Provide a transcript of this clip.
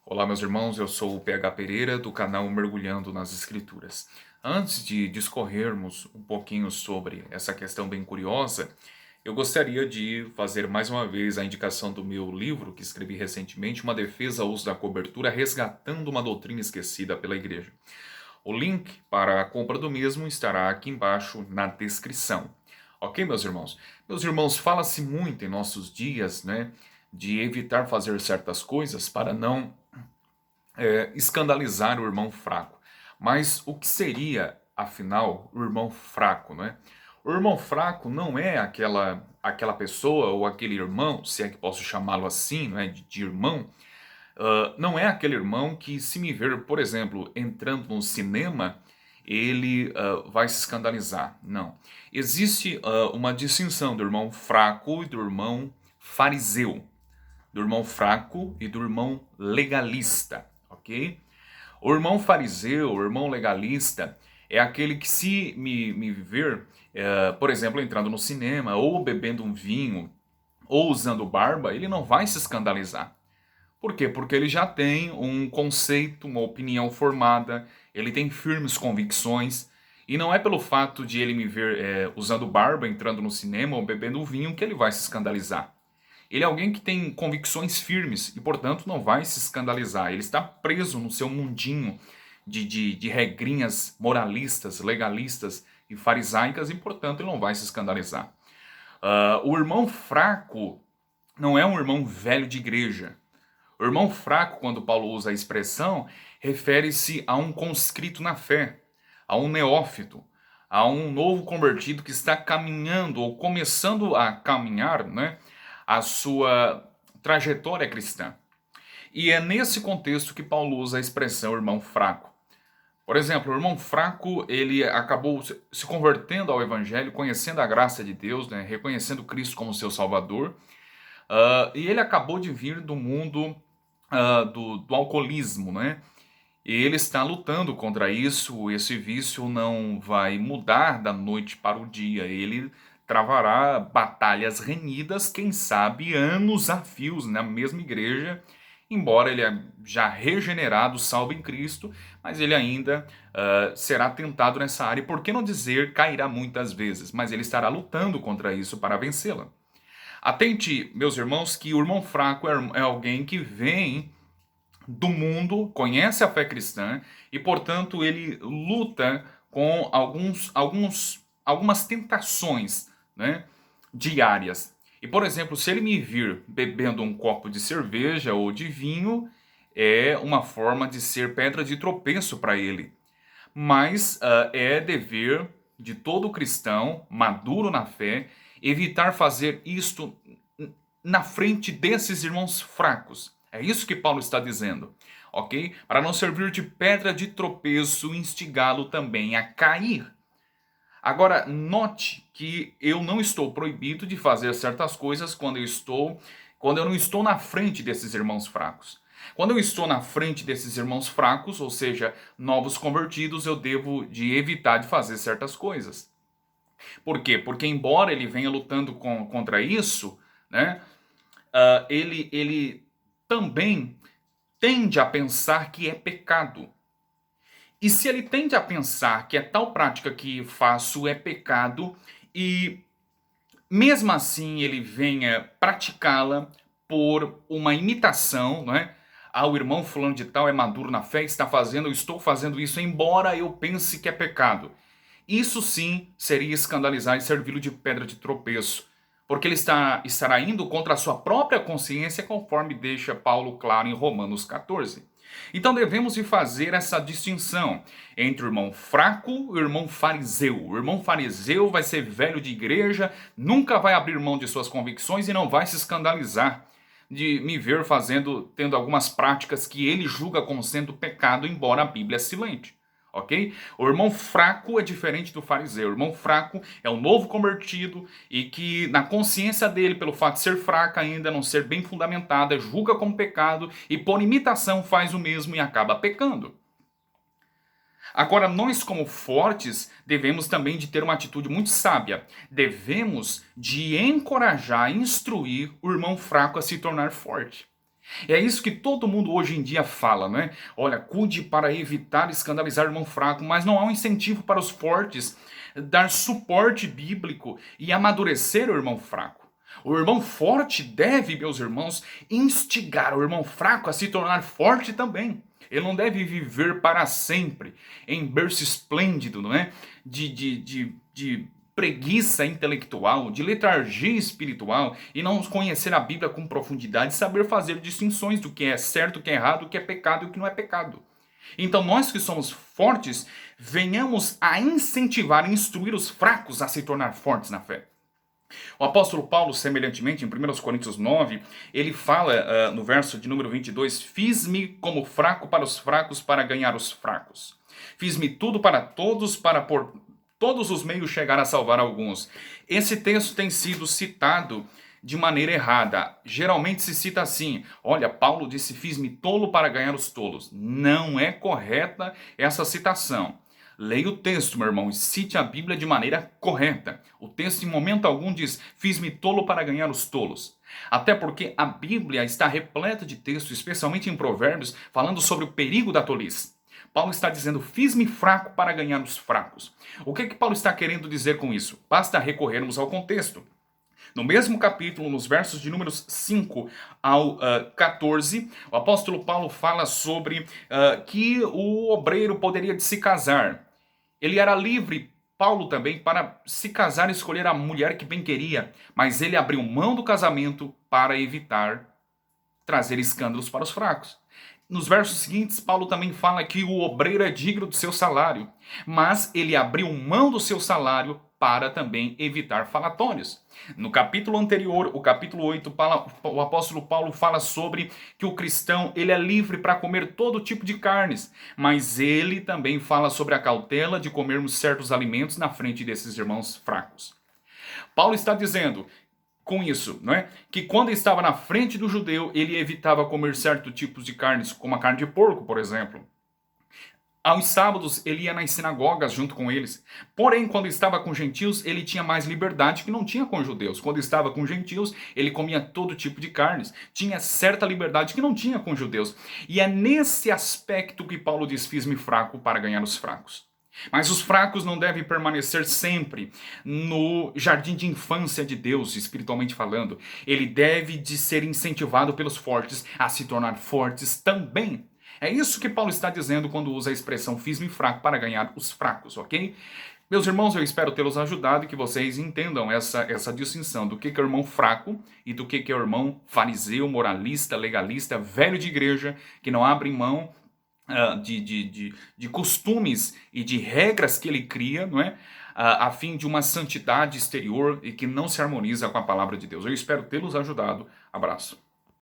Olá, meus irmãos, eu sou o PH Pereira do canal Mergulhando nas Escrituras. Antes de discorrermos um pouquinho sobre essa questão bem curiosa, eu gostaria de fazer mais uma vez a indicação do meu livro que escrevi recentemente, Uma Defesa ao Uso da Cobertura, Resgatando uma Doutrina Esquecida pela Igreja. O link para a compra do mesmo estará aqui embaixo na descrição. Ok, meus irmãos? Meus irmãos, fala-se muito em nossos dias, né, de evitar fazer certas coisas para não escandalizar o irmão fraco. Mas o que seria, afinal, o irmão fraco, né? O irmão fraco não é aquela pessoa ou aquele irmão, se é que posso chamá-lo assim, né, de irmão, não é aquele irmão que, se me ver, por exemplo, entrando no cinema, ele vai se escandalizar. Não. Existe uma distinção do irmão fraco e do irmão fariseu, do irmão fraco e do irmão legalista, ok? O irmão fariseu, o irmão legalista, é aquele que se me ver, por exemplo, entrando no cinema, ou bebendo um vinho, ou usando barba, ele não vai se escandalizar. Por quê? Porque ele já tem um conceito, uma opinião formada, ele tem firmes convicções, e não é pelo fato de ele me ver usando barba, entrando no cinema ou bebendo vinho que ele vai se escandalizar. Ele é alguém que tem convicções firmes e, portanto, não vai se escandalizar. Ele está preso no seu mundinho de regrinhas moralistas, legalistas e farisaicas e, portanto, ele não vai se escandalizar. O irmão fraco não é um irmão velho de igreja. O irmão fraco, quando Paulo usa a expressão, refere-se a um conscrito na fé, a um neófito, a um novo convertido que está caminhando ou começando a caminhar, né, a sua trajetória cristã. E é nesse contexto que Paulo usa a expressão irmão fraco. Por exemplo, o irmão fraco, ele acabou se convertendo ao evangelho, conhecendo a graça de Deus, né, reconhecendo Cristo como seu salvador, e ele acabou de vir do mundo do alcoolismo, né? E ele está lutando contra isso. Esse vício não vai mudar da noite para o dia. Ele travará batalhas renhidas, quem sabe anos a fios na mesma igreja, embora ele é já regenerado, salvo em Cristo, mas ele ainda será tentado nessa área. E por que não dizer cairá muitas vezes? Mas ele estará lutando contra isso para vencê-la. Atente, meus irmãos, que o irmão fraco é alguém que vem do mundo, conhece a fé cristã e, portanto, ele luta com algumas tentações, né, diárias. E, por exemplo, se ele me vir bebendo um copo de cerveja ou de vinho, é uma forma de ser pedra de tropeço para ele. Mas é dever de todo cristão maduro na fé evitar fazer isto na frente desses irmãos fracos. É isso que Paulo está dizendo, ok? Para não servir de pedra de tropeço e instigá-lo também a cair. Agora, note que eu não estou proibido de fazer certas coisas quando eu não estou na frente desses irmãos fracos. Quando eu estou na frente desses irmãos fracos, ou seja, novos convertidos, eu devo de evitar de fazer certas coisas. Por quê? Porque embora ele venha lutando contra isso, né, ele também tende a pensar que é pecado. E se ele tende a pensar que é tal prática que faço é pecado, e mesmo assim ele venha praticá-la por uma imitação, não é? Ah, o irmão fulano de tal é maduro na fé, está fazendo, eu estou fazendo isso, embora eu pense que é pecado. Isso sim seria escandalizar e servi-lo de pedra de tropeço, porque ele estará indo contra a sua própria consciência, conforme deixa Paulo claro em Romanos 14. Então devemos de fazer essa distinção entre o irmão fraco e o irmão fariseu. O irmão fariseu vai ser velho de igreja, nunca vai abrir mão de suas convicções e não vai se escandalizar de me ver tendo algumas práticas que ele julga como sendo pecado, embora a Bíblia é silente. Ok? O irmão fraco é diferente do fariseu. O irmão fraco é um novo convertido e que, na consciência dele, pelo fato de ser fraca ainda, não ser bem fundamentada, julga como pecado e, por imitação, faz o mesmo e acaba pecando. Agora, nós como fortes, devemos também de ter uma atitude muito sábia. Devemos de encorajar, instruir o irmão fraco a se tornar forte. É isso que todo mundo hoje em dia fala, né? Olha, cuide para evitar escandalizar o irmão fraco, mas não há um incentivo para os fortes dar suporte bíblico e amadurecer o irmão fraco. O irmão forte deve, meus irmãos, instigar o irmão fraco a se tornar forte também. Ele não deve viver para sempre em berço esplêndido, não é? De preguiça intelectual, de letargia espiritual e não conhecer a Bíblia com profundidade, saber fazer distinções do que é certo, o que é errado, o que é pecado e o que não é pecado. Então nós que somos fortes, venhamos a incentivar e instruir os fracos a se tornar fortes na fé. O apóstolo Paulo, semelhantemente, em 1 Coríntios 9, ele fala no verso de número 22, fiz-me como fraco para os fracos para ganhar os fracos. Fiz-me tudo para todos para por todos os meios chegar a salvar alguns. Esse texto tem sido citado de maneira errada. Geralmente se cita assim: olha, Paulo disse, fiz-me tolo para ganhar os tolos. Não é correta essa citação. Leia o texto, meu irmão, e cite a Bíblia de maneira correta. O texto em momento algum diz, fiz-me tolo para ganhar os tolos. Até porque a Bíblia está repleta de textos, especialmente em Provérbios, falando sobre o perigo da tolice. Paulo está dizendo, fiz-me fraco para ganhar os fracos. O que Paulo está querendo dizer com isso? Basta recorrermos ao contexto. No mesmo capítulo, nos versos de números 5 ao 14, o apóstolo Paulo fala sobre que o obreiro poderia se casar. Ele era livre, Paulo também, para se casar e escolher a mulher que bem queria, mas ele abriu mão do casamento para evitar trazer escândalos para os fracos. Nos versos seguintes, Paulo também fala que o obreiro é digno do seu salário, mas ele abriu mão do seu salário para também evitar falatórios. No capítulo anterior, o capítulo 8, o apóstolo Paulo fala sobre que o cristão ele é livre para comer todo tipo de carnes, mas ele também fala sobre a cautela de comermos certos alimentos na frente desses irmãos fracos. Paulo está dizendo com isso, não é? Que quando estava na frente do judeu, ele evitava comer certos tipos de carnes, como a carne de porco, por exemplo. Aos sábados, ele ia nas sinagogas junto com eles. Porém, quando estava com gentios, ele tinha mais liberdade que não tinha com judeus. Quando estava com gentios, ele comia todo tipo de carnes. Tinha certa liberdade que não tinha com judeus. E é nesse aspecto que Paulo diz, fiz-me fraco para ganhar os fracos. Mas os fracos não devem permanecer sempre no jardim de infância de Deus, espiritualmente falando. Ele deve de ser incentivado pelos fortes a se tornar fortes também. É isso que Paulo está dizendo quando usa a expressão fiz-me fraco para ganhar os fracos, ok? Meus irmãos, eu espero tê-los ajudado e que vocês entendam essa distinção do que é o irmão fraco e do que é o irmão fariseu, moralista, legalista, velho de igreja, que não abre mão de costumes e de regras que ele cria, não é? A fim de uma santidade exterior e que não se harmoniza com a palavra de Deus. Eu espero tê-los ajudado. Abraço.